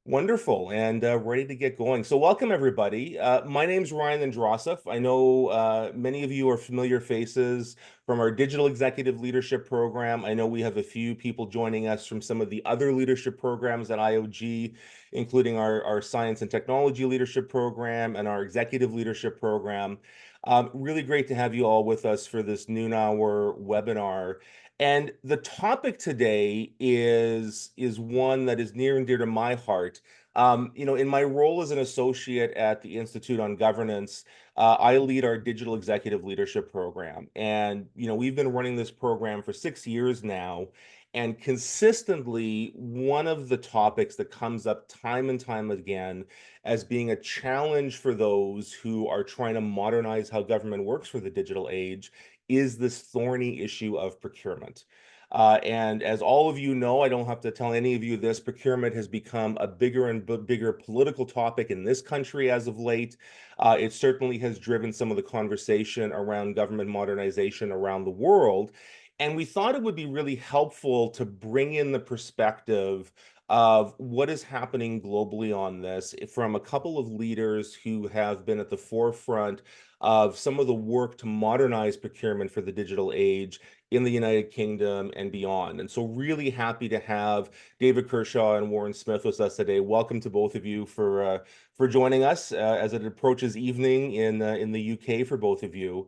Wonderful, and ready to get going. So welcome, everybody. My name's Ryan Andrasov. I know many of you are familiar faces from our Digital Executive Leadership Program. I know we have a few people joining us from some of the other leadership programs at IOG, including our Science and Technology Leadership Program and our Executive Leadership Program. Really great to have you all with us for this noon hour webinar. And the topic today is one that is near and dear to my heart. In my role as an associate at the Institute on Governance, I lead our digital executive leadership program. And, we've been running this program for 6 years now. And consistently, one of the topics that comes up time and time again as being a challenge for those who are trying to modernize how government works for the digital age is this thorny issue of procurement. And as all of you know, I don't have to tell any of you this, procurement has become a bigger and bigger political topic in this country as of late. It certainly has driven some of the conversation around government modernization around the world. And we thought it would be really helpful to bring in the perspective of what is happening globally on this from a couple of leaders who have been at the forefront of some of the work to modernize procurement for the digital age in the United Kingdom and beyond. And so really happy to have David Kershaw and Warren Smith with us today. Welcome to both of you for joining us as it approaches evening in the UK for both of you.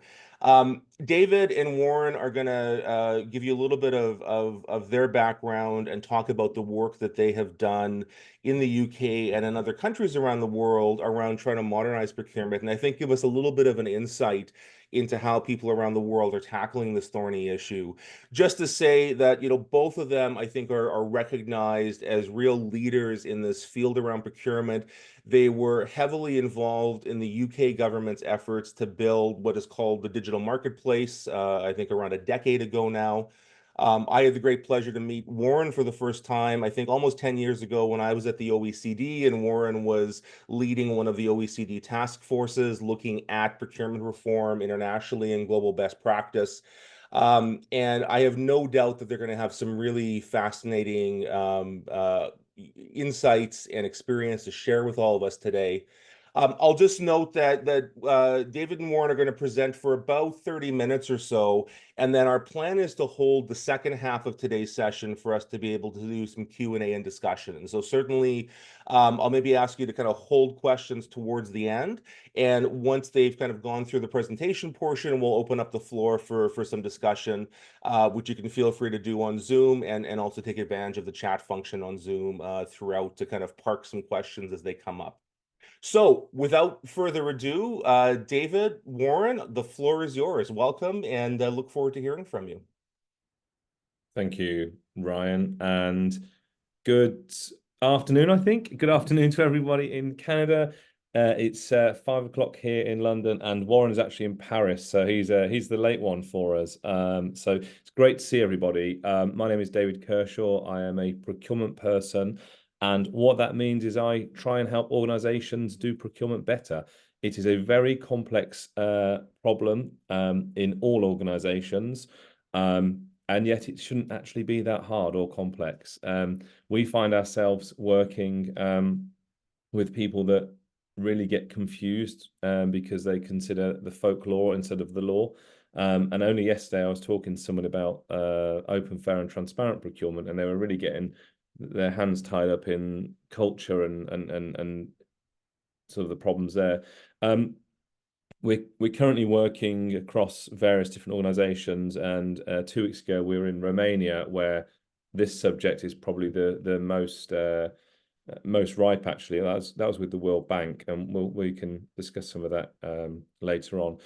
David and Warren are going to give you a little bit of their background and talk about the work that they have done in the UK and in other countries around the world around trying to modernize procurement. And I think give us a little bit of an insight into how people around the world are tackling this thorny issue. Just to say that, both of them, I think, are recognized as real leaders in this field around procurement. They were heavily involved in the UK government's efforts to build what is called the digital marketplace, I think around a decade ago now. I had the great pleasure to meet Warren for the first time, I think almost 10 years ago when I was at the OECD, and Warren was leading one of the OECD task forces looking at procurement reform internationally and global best practice. And I have no doubt that they're going to have some really fascinating insights and experience to share with all of us today. I'll just note that David and Warren are going to present for about 30 minutes or so, and then our plan is to hold the second half of today's session for us to be able to do some Q&A and discussion. And so certainly, I'll maybe ask you to kind of hold questions towards the end, and once they've kind of gone through the presentation portion, we'll open up the floor for some discussion, which you can feel free to do on Zoom, and also take advantage of the chat function on Zoom throughout to kind of park some questions as they come up. So without further ado, David, Warren, the floor is yours. Welcome, and look forward to hearing from you. Thank you, Ryan, and good afternoon, I think. Good afternoon to everybody in Canada. It's 5 o'clock here in London, and Warren is actually in Paris, so he's the late one for us. So it's great to see everybody. My name is David Kershaw. I am a procurement person. And what that means is I try and help organizations do procurement better. It is a very complex problem in all organizations, and yet it shouldn't actually be that hard or complex. We find ourselves working with people that really get confused because they consider the folklore instead of the law. And only yesterday I was talking to someone about open, fair and transparent procurement, and they were really getting their hands tied up in culture and sort of the problems there. We're currently working across various different organizations, and 2 weeks ago we were in Romania, where this subject is probably the most ripe, actually. That was with the World Bank, and we can discuss some of that later on.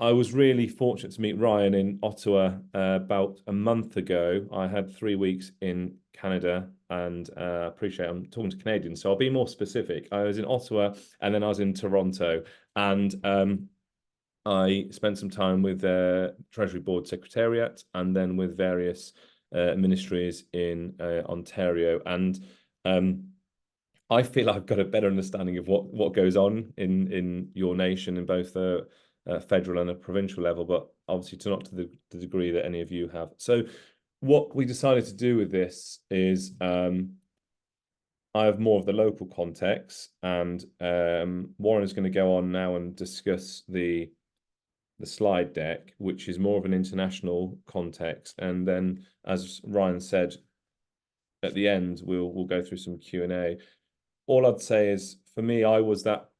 I was really fortunate to meet Ryan in Ottawa about a month ago. I had 3 weeks in Canada, and I appreciate I'm talking to Canadians, so I'll be more specific. I was in Ottawa, and then I was in Toronto, and I spent some time with Treasury Board Secretariat, and then with various ministries in Ontario. And I feel I've got a better understanding of what goes on in your nation in both the federal and a provincial level, but obviously not to the degree that any of you have. So what we decided to do with this is I have more of the local context, and Warren is going to go on now and discuss the slide deck, which is more of an international context. And then, as Ryan said, at the end, we'll go through some Q&A. All I'd say is, for me, I was that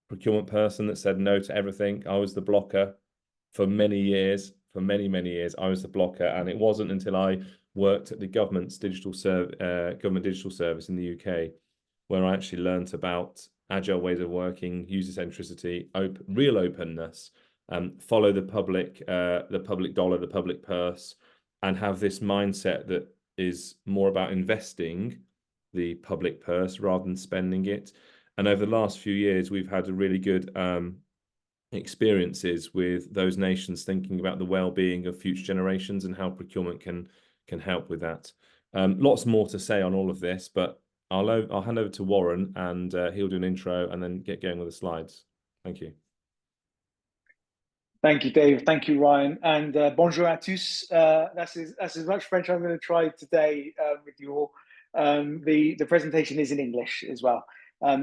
procurement person that said no to everything. I was the blocker for many years, for many, many years. I was the blocker, and it wasn't until I worked at the government digital service in the UK where I actually learnt about agile ways of working, user centricity, real openness, follow the public dollar, the public purse, and have this mindset that is more about investing the public purse rather than spending it. And over the last few years, we've had a really good experiences with those nations thinking about the well-being of future generations and how procurement can help with that. Lots more to say on all of this, but I'll hand over to Warren, and he'll do an intro and then get going with the slides. Thank you. Thank you, Dave. Thank you, Ryan. And bonjour à tous. That's as much French I'm going to try today with you all. The presentation is in English as well.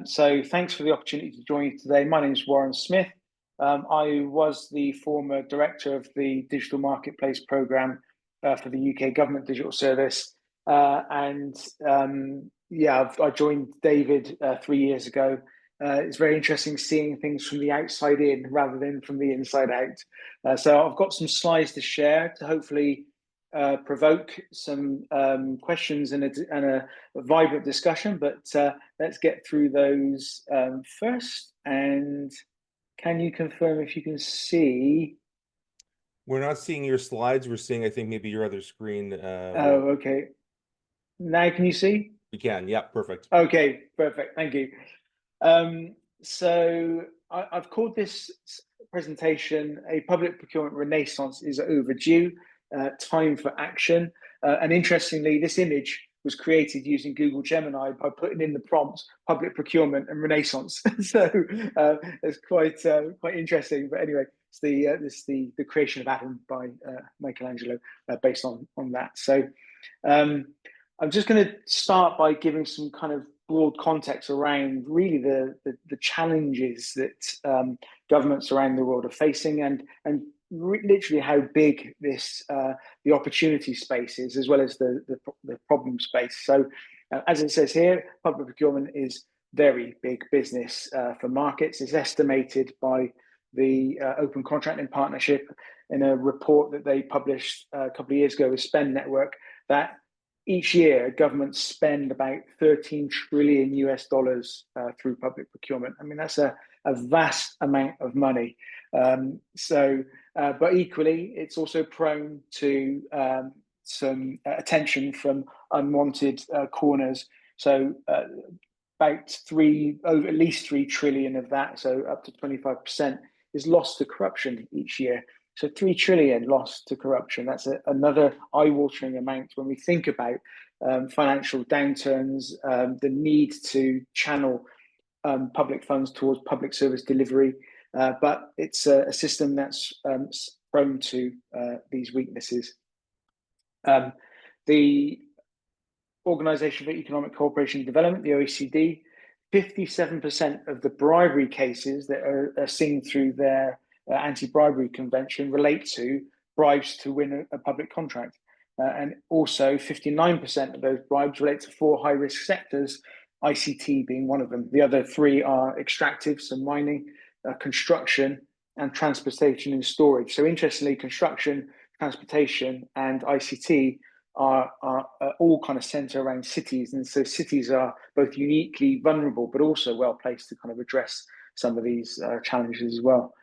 So thanks for the opportunity to join you today. My name is Warren Smith. I was the former director of the Digital Marketplace Programme for the UK Government Digital Service. Yeah, I joined David 3 years ago. It's very interesting seeing things from the outside in rather than from the inside out. So I've got some slides to share to hopefully provoke some questions and a vibrant discussion, but let's get through those first. And can you confirm if you can see? We're not seeing your slides. We're seeing, I think, maybe your other screen. Oh, okay. Now can you see? We can. Yeah, perfect. Okay, perfect. Thank you. So I've called this presentation "A Public Procurement Renaissance is Overdue, Time for Action." And interestingly, this image was created using Google Gemini by putting in the prompt "public procurement and Renaissance." So it's quite interesting. But anyway, it's the creation of Adam by Michelangelo, based on that. So I'm just going to start by giving some kind of broad context around really the challenges that governments around the world are facing, and literally how big this the opportunity space is, as well as the problem space. So as it says here, public procurement is very big business for markets. It's estimated by the Open Contracting Partnership in a report that they published a couple of years ago with Spend Network that each year, governments spend about $13 trillion through public procurement. I mean, that's a vast amount of money. But equally, it's also prone to some attention from unwanted corners. So at least 3 trillion of that, so up to 25%, is lost to corruption each year. So 3 trillion lost to corruption. That's another eye-watering amount when we think about financial downturns, the need to channel public funds towards public service delivery. But it's a system that's prone to these weaknesses. The Organization for Economic Cooperation and Development, the OECD, 57% of the bribery cases that are seen through their anti-bribery convention relate to bribes to win a public contract. And also 59% of those bribes relate to 4 high-risk sectors, ICT being one of them. The other 3 are extractive, so mining, construction, and transportation and storage. So interestingly, construction, transportation, and ICT are all kind of center around cities. And so cities are both uniquely vulnerable, but also well placed to kind of address some of these challenges as well.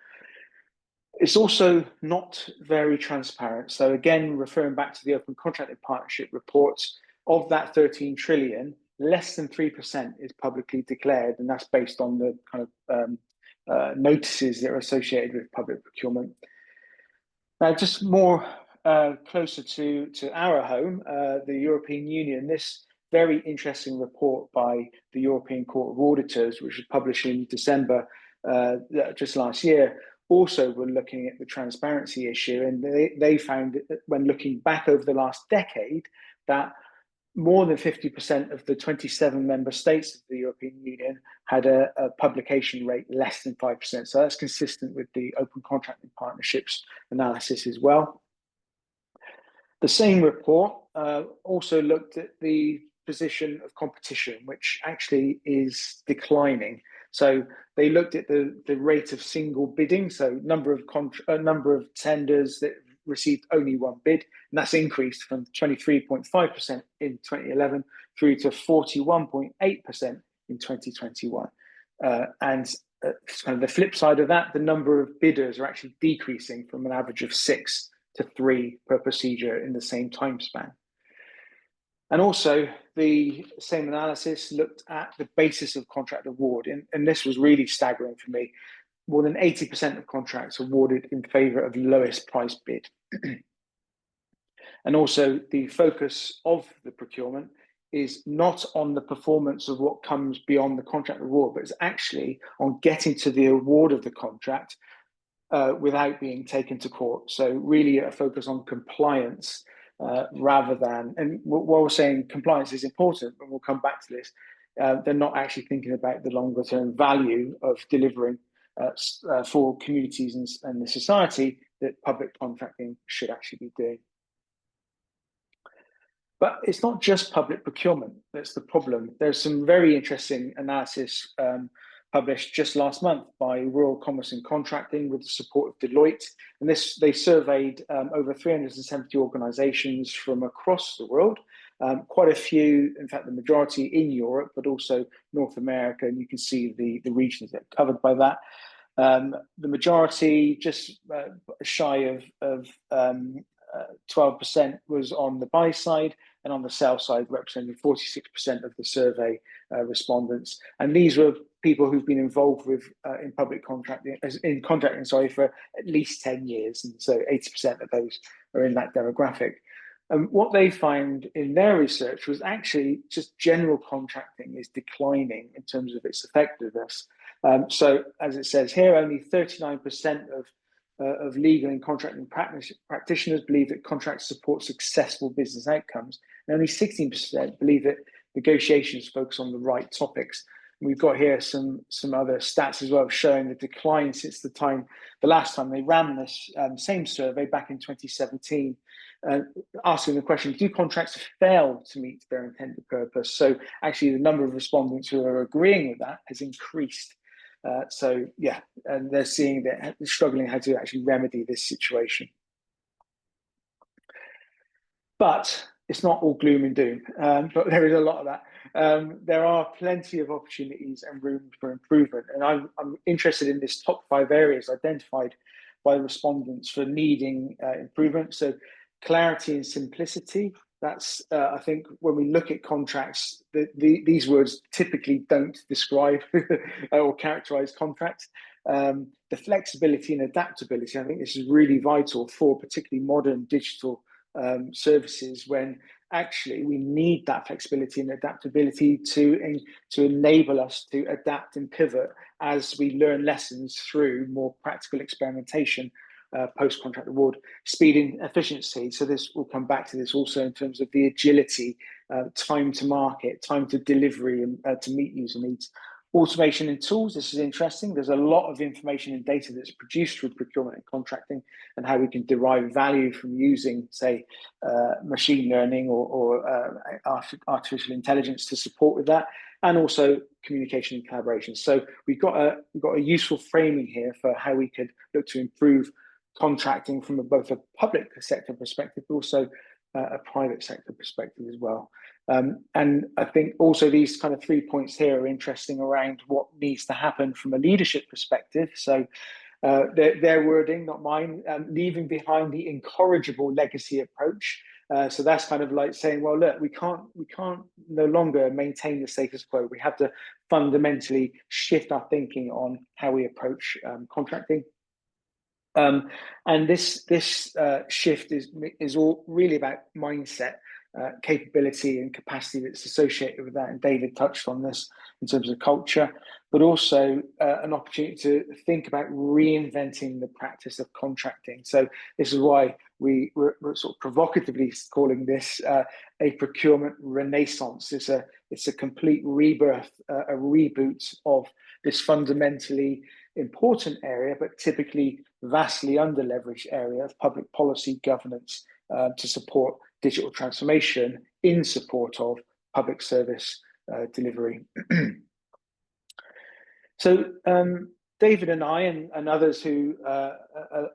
It's also not very transparent. So again, referring back to the Open Contracting Partnership reports, of that 13 trillion, less than 3% is publicly declared, and that's based on the kind of notices that are associated with public procurement. Now, just more closer to our home, the European Union, this very interesting report by the European Court of Auditors, which was published in December just last year, also were looking at the transparency issue. And they found that when looking back over the last decade, that more than 50% of the 27 member states of the European Union had a publication rate less than 5%. So that's consistent with the open contracting partnerships analysis as well. The same report also looked at the position of competition, which actually is declining. So they looked at the rate of single bidding, so number of tenders that received only one bid, and that's increased from 23.5% in 2011 through to 41.8% in 2021. And kind of the flip side of that, the number of bidders are actually decreasing from an average of 6 to 3 per procedure in the same time span. And also, the same analysis looked at the basis of contract award, and this was really staggering for me. More than 80% of contracts awarded in favour of lowest price bid. And also, the focus of the procurement is not on the performance of what comes beyond the contract award, but it's actually on getting to the award of the contract without being taken to court. So really a focus on compliance rather than, and while we're saying compliance is important, and we'll come back to this, they're not actually thinking about the longer term value of delivering for communities and the society that public contracting should actually be doing. But it's not just public procurement that's the problem. There's some very interesting analysis published just last month by Rural Commerce and Contracting with the support of Deloitte. And they surveyed over 370 organizations from across the world, quite a few, in fact, the majority in Europe, but also North America. And you can see the regions that are covered by that. The majority, just shy of 12%, was on the buy side, and on the sell side, representing 46% of the survey respondents. And these were people who've been involved with in public contracting, for at least 10 years, and so 80% of those are in that demographic. And what they found in their research was actually just general contracting is declining in terms of its effectiveness. So, as it says here, only 39% of legal and contracting practitioners believe that contracts support successful business outcomes, and only 16% believe that negotiations focus on the right topics. And we've got here some other stats as well showing the decline since the last time they ran this same survey back in 2017, asking the question, do contracts fail to meet their intended purpose? So actually the number of respondents who are agreeing with that has increased. So yeah, and they're seeing that they're struggling how to actually remedy this situation. But it's not all gloom and doom, but there is a lot of that. There are plenty of opportunities and room for improvement. And I'm interested in this top 5 areas identified by the respondents for needing improvement. So clarity and simplicity. That's, I think, when we look at contracts, these words typically don't describe or characterize contracts. The flexibility and adaptability, I think this is really vital for particularly modern digital services, when actually we need that flexibility and adaptability to enable us to adapt and pivot as we learn lessons through more practical experimentation. Post-contract award, speed and efficiency. So this will come back to this also in terms of the agility, time to market, time to delivery, and to meet user needs. Automation and tools, this is interesting. There's a lot of information and data that's produced through procurement and contracting, and how we can derive value from using, say, machine learning or artificial intelligence to support with that, and also communication and collaboration. So we've got a useful framing here for how we could look to improve contracting from both a public sector perspective, but also a private sector perspective as well. And I think also these kind of 3 points here are interesting around what needs to happen from a leadership perspective. So their wording, not mine, leaving behind the incorrigible legacy approach. So that's kind of like saying, well, look, we can't no longer maintain the status quo. We have to fundamentally shift our thinking on how we approach contracting. And this shift is all really about mindset. capability and capacity that's associated with that. And David touched on this in terms of culture, but also an opportunity to think about reinventing the practice of contracting. So this is why we're sort of provocatively calling this a procurement renaissance. It's a complete rebirth, a reboot of this fundamentally important area, but typically vastly under-leveraged area of public policy governance to support digital transformation in support of public service delivery. So David and I and others who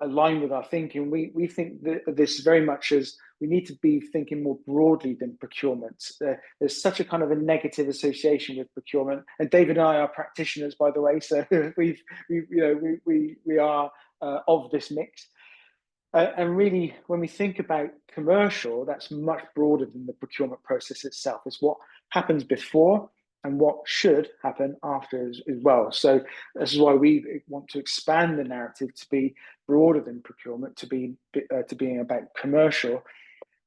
align with our thinking, we think that this very much as we need to be thinking more broadly than procurement. There's such a kind of a negative association with procurement, and David and I are practitioners, by the way, so we are of this mix. And really, when we think about commercial, that's much broader than the procurement process itself. It's what happens before and what should happen after as well. So this is why we want to expand the narrative to be broader than procurement, to being about commercial,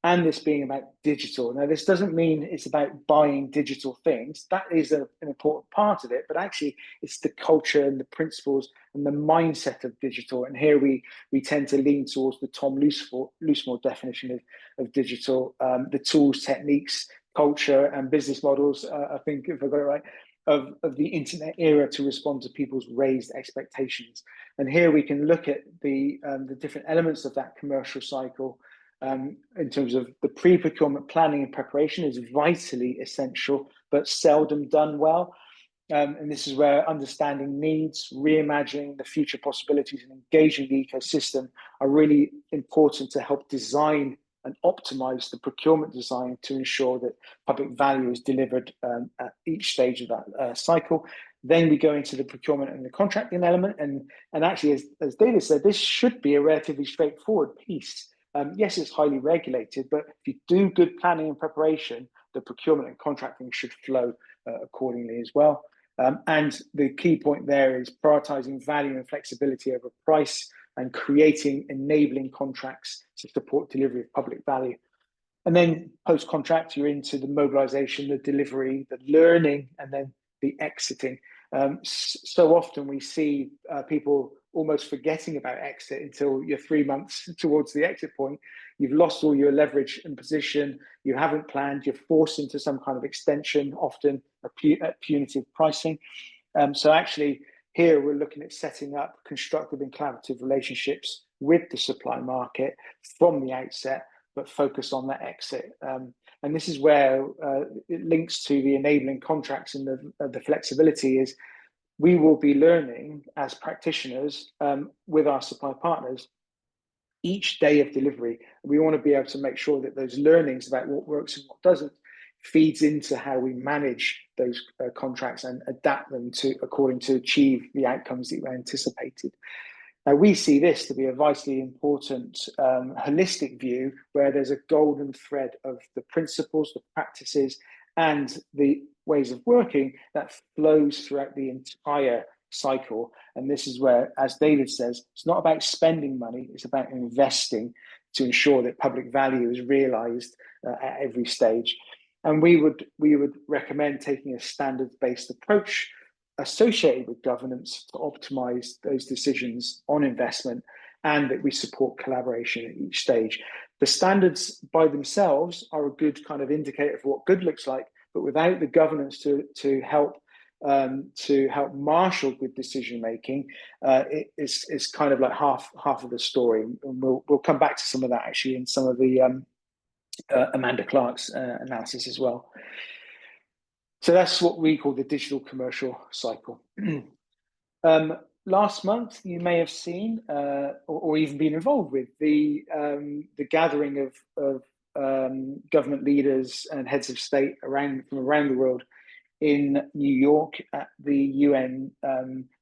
and this being about digital. Now, this doesn't mean it's about buying digital things. That is an important part of it, but actually it's the culture and the principles and the mindset of digital. And here we tend to lean towards the Tom Loosemore definition of digital, the tools, techniques, culture, and business models, I think, if I got it right, of the internet era to respond to people's raised expectations. And here we can look at the different elements of that commercial cycle. In terms of the pre-procurement planning and preparation is vitally essential, but seldom done well. And this is where understanding needs, reimagining the future possibilities, and engaging the ecosystem are really important to help design and optimize the procurement design to ensure that public value is delivered at each stage of that cycle. Then we go into the procurement and the contracting element. And actually, as David said, this should be a relatively straightforward piece. Yes, it's highly regulated, but if you do good planning and preparation, the procurement and contracting should flow accordingly as well. And the key point there is prioritizing value and flexibility over price and creating enabling contracts to support delivery of public value. And then post-contract, you're into the mobilization, the delivery, the learning, and then the exiting. So often we see people almost forgetting about exit until you're 3 months towards the exit point. You've lost all your leverage and position. You haven't planned. You're forced into some kind of extension, often at punitive pricing. So actually, here we're looking at setting up constructive and collaborative relationships with the supply market from the outset, but focus on that exit. And this is where it links to the enabling contracts and the flexibility is we will be learning as practitioners with our supply partners each day of delivery. We want to be able to make sure that those learnings about what works and what doesn't feeds into how we manage those contracts and adapt them according to achieve the outcomes that we anticipated. Now, we see this to be a vitally important holistic view where there's a golden thread of the principles, the practices, and the ways of working that flows throughout the entire cycle. And this is where, as David says, it's not about spending money, it's about investing to ensure that public value is realized at every stage. And we would recommend taking a standards-based approach associated with governance to optimize those decisions on investment, and that we support collaboration at each stage. The standards by themselves are a good kind of indicator of what good looks like, but without the governance to help marshal good decision making, it's kind of like half of the story. And we'll come back to some of that actually in some of the Amanda Clark's analysis as well. So that's what we call the digital commercial cycle. Last month, you may have seen or even been involved with the gathering of government leaders and heads of state from around the world in New York at the UN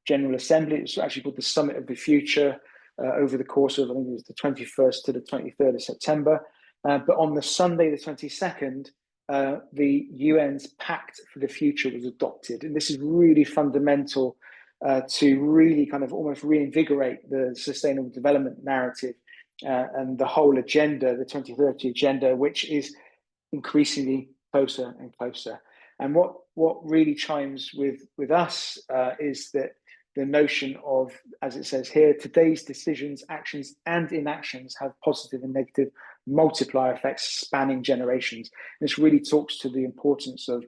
General Assembly. It's actually called the Summit of the Future over the course of, I think it was the 21st to the 23rd of September. But on the Sunday, the 22nd, the UN's Pact for the Future was adopted. And this is really fundamental to really kind of almost reinvigorate the sustainable development narrative and the whole agenda, the 2030 agenda, which is increasingly closer and closer. And what really chimes with us is that the notion of, as it says here, today's decisions, actions, and inactions have positive and negative multiplier effects spanning generations. This really talks to the importance of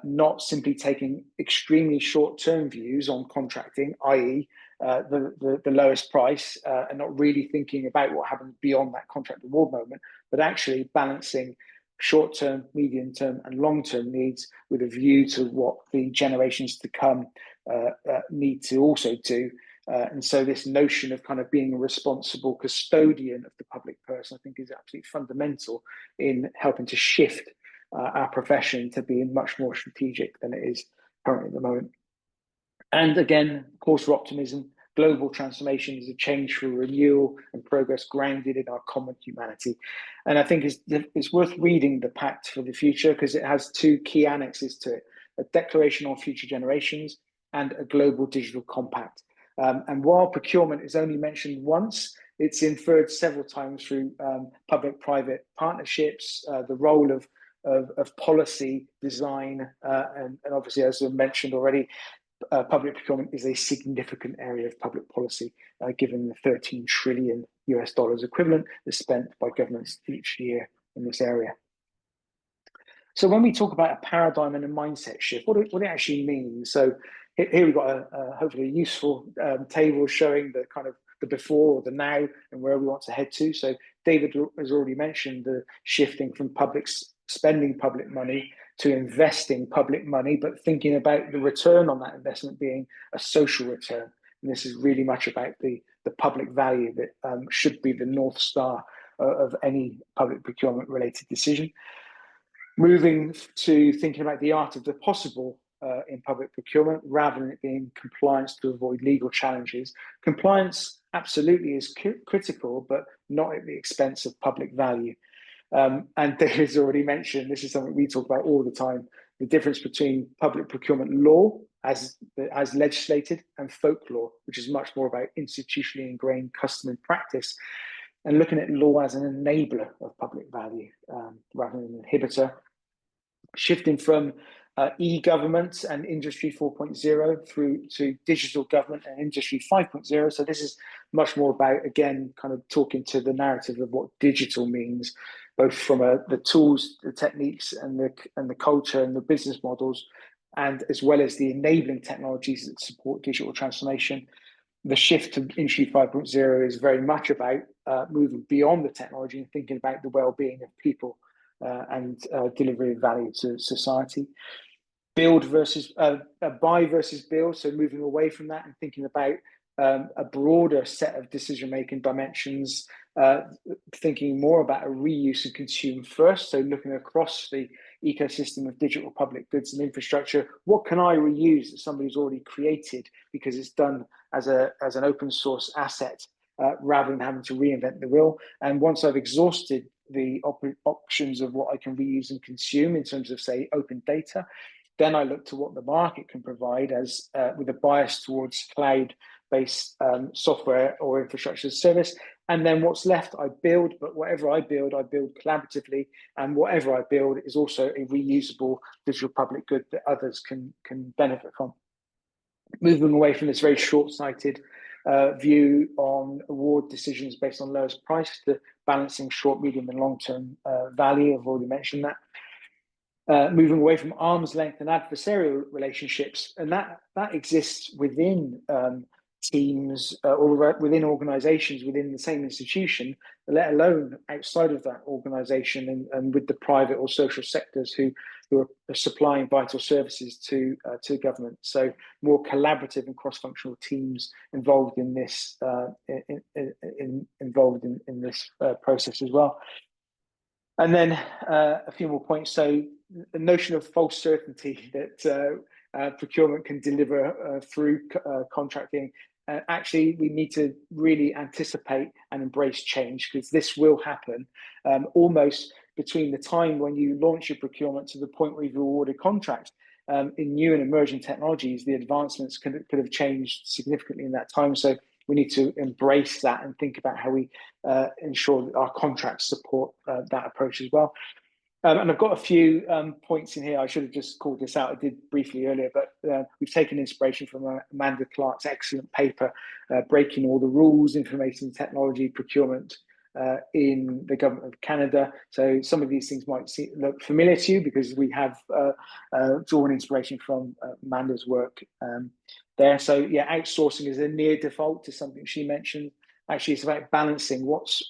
not simply taking extremely short-term views on contracting, i.e., the lowest price, and not really thinking about what happens beyond that contract award moment, but actually balancing short-term, medium-term, and long-term needs with a view to what the generations to come need to also do. And so this notion of kind of being a responsible custodian of the public purse, I think, is absolutely fundamental in helping to shift our profession to being much more strategic than it is currently at the moment. And again, cause for optimism. Global transformation is a change for renewal and progress grounded in our common humanity. And I think it's worth reading the Pact for the Future because it has two key annexes to it: a declaration on future generations and a global digital compact. And while procurement is only mentioned once, it's inferred several times through public-private partnerships, the role of policy design, and obviously, as I mentioned already, public procurement is a significant area of public policy, given the $13 trillion equivalent that's spent by governments each year in this area. So when we talk about a paradigm and a mindset shift, what it actually means. So here we've got hopefully a useful table showing the kind of the before, the now, and where we want to head to. So David has already mentioned the shifting from spending public money to investing public money, but thinking about the return on that investment being a social return. And this is really much about the public value that should be the North Star of any public procurement related decision. Moving to thinking about the art of the possible in public procurement, rather than it being compliance to avoid legal challenges. Compliance absolutely is critical, but not at the expense of public value. And David's already mentioned, this is something we talk about all the time, the difference between public procurement law as legislated and folklore, which is much more about institutionally ingrained custom and practice, and looking at law as an enabler of public value rather than an inhibitor. Shifting from e-government and Industry 4.0 through to digital government and Industry 5.0. So this is much more about, again, kind of talking to the narrative of what digital means, both from the tools, the techniques, and the culture and the business models, and as well as the enabling technologies that support digital transformation. The shift to Industry 5.0 is very much about moving beyond the technology and thinking about the well-being of people and delivery of value to society. Buy versus build, so moving away from that and thinking about a broader set of decision-making dimensions, thinking more about a reuse and consume first, so looking across the ecosystem of digital public goods and infrastructure. What can I reuse that somebody's already created because it's done as an open source asset, rather than having to reinvent the wheel? And once I've exhausted the options of what I can reuse and consume in terms of, say, open data, then I look to what the market can provide as with a bias towards cloud-based software or infrastructure as a service. And then what's left, I build, but whatever I build collaboratively, and whatever I build is also a reusable digital public good that others can benefit from. Moving away from this very short-sighted view on award decisions based on lowest price to balancing short, medium, and long-term value. I've already mentioned that. Moving away from arm's length and adversarial relationships, and that exists within teams or within organizations within the same institution, let alone outside of that organization and with the private or social sectors who are supplying vital services to government. So more collaborative and cross-functional teams involved in this in this process as well. And then a few more points. So the notion of false certainty that procurement can deliver through contracting. Actually, we need to really anticipate and embrace change, because this will happen almost between the time when you launch your procurement to the point where you've awarded contract. In new and emerging technologies, the advancements could have changed significantly in that time. So we need to embrace that and think about how we ensure that our contracts support that approach as well. And I've got a few points in here. I should have just called this out. I did briefly earlier, but we've taken inspiration from Amanda Clark's excellent paper, Breaking All the Rules, Information Technology Procurement in the Government of Canada. So some of these things might look familiar to you because we have drawn inspiration from Amanda's work there. So yeah, outsourcing is a near default to something she mentioned. Actually, it's about balancing what's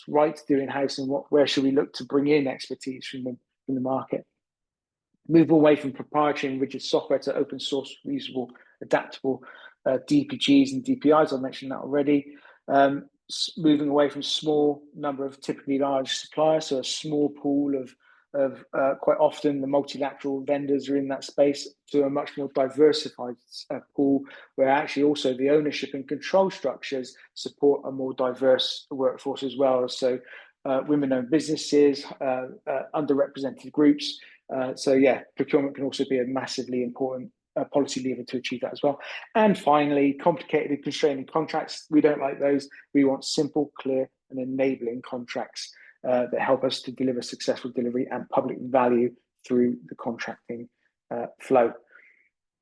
right to do in-house and where should we look to bring in expertise from the market. Move away from proprietary and rigid software to open source, reusable, adaptable DPGs and DPIs. I mentioned that already. Moving away from small number of typically large suppliers, so a small pool of quite often the multilateral vendors are in that space, to a much more diversified pool where actually also the ownership and control structures support a more diverse workforce as well. So women-owned businesses, underrepresented groups. So yeah, procurement can also be a massively important policy lever to achieve that as well. And finally, complicated and constraining contracts. We don't like those. We want simple, clear, and enabling contracts that help us to deliver successful delivery and public value through the contracting flow.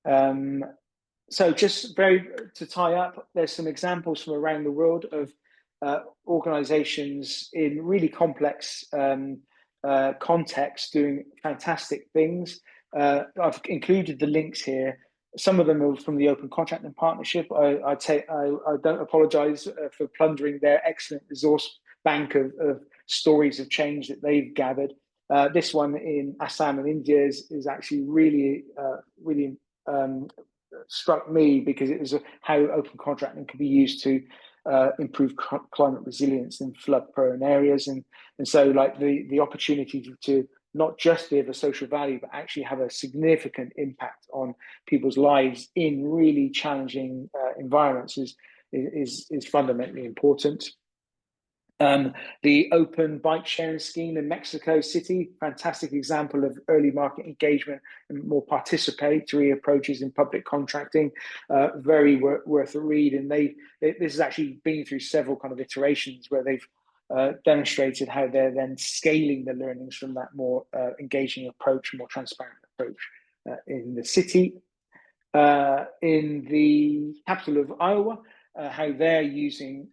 So just to tie up, there's some examples from around the world of organizations in really complex contexts doing fantastic things. I've included the links here. Some of them are from the Open Contracting Partnership. I don't apologize for plundering their excellent resource bank of stories of change that they've gathered. This one in Assam and India is actually really struck me because it was how open contracting can be used to improve climate resilience in flood-prone areas, and so like the opportunity to not just deliver social value, but actually have a significant impact on people's lives in really challenging environments is fundamentally important. The open bike sharing scheme in Mexico City, fantastic example of early market engagement and more participatory approaches in public contracting, very worth a read. And this has actually been through several kind of iterations where they've demonstrated how they're then scaling the learnings from that more engaging approach, more transparent approach in the city. In the capital of Iowa, how they're using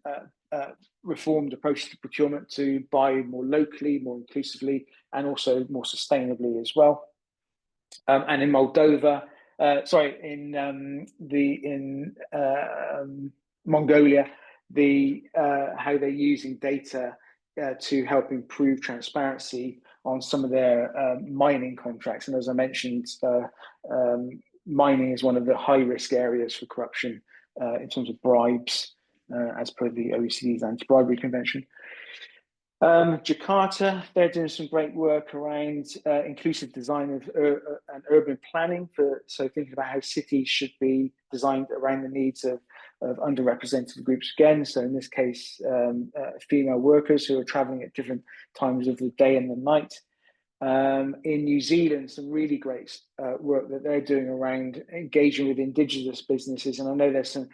reformed approaches to procurement to buy more locally, more inclusively, and also more sustainably as well. And in Moldova, in Mongolia, how they're using data to help improve transparency on some of their mining contracts. And as I mentioned, mining is one of the high-risk areas for corruption in terms of bribes, as per the OECD's anti-bribery convention. Jakarta, they're doing some great work around inclusive design of and urban planning. So thinking about how cities should be designed around the needs of underrepresented groups again. So in this case, female workers who are traveling at different times of the day and the night. In New Zealand, some really great work that they're doing around engaging with Indigenous businesses. And I know there's some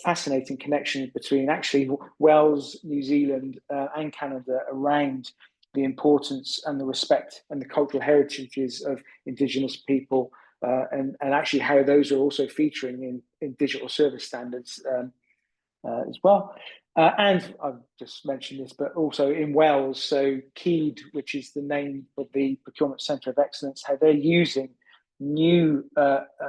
fascinating connections between actually Wales, New Zealand, and Canada around the importance and the respect and the cultural heritages of Indigenous people, and actually how those are also featuring in digital service standards as well. And I've just mentioned this, but also in Wales, so KEED, which is the name of the Procurement Centre of Excellence, how they're using new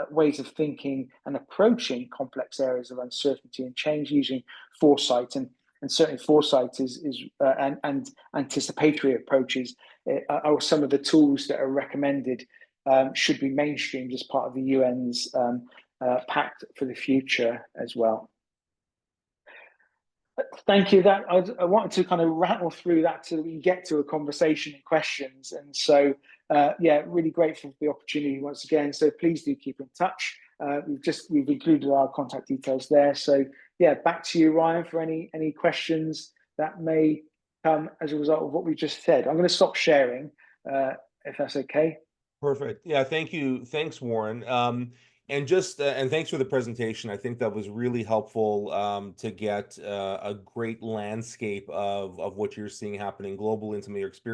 ways of thinking and approaching complex areas of uncertainty and change using foresight, and certainly foresight and anticipatory approaches are some of the tools that are recommended, should be mainstreamed as part of the UN's Pact for the Future as well. Thank you. That I wanted to kind of rattle through that so that we can get to a conversation and questions. And so, yeah, really grateful for the opportunity once again. So please do keep in touch. We've included our contact details there. So yeah, back to you, Ryan, for any questions that may come as a result of what we just said. I'm going to stop sharing, if that's okay. Perfect. Yeah, thank you. Thanks, Warren. And thanks for the presentation. I think that was really helpful to get a great landscape of what you're seeing happening globally and some of your experience.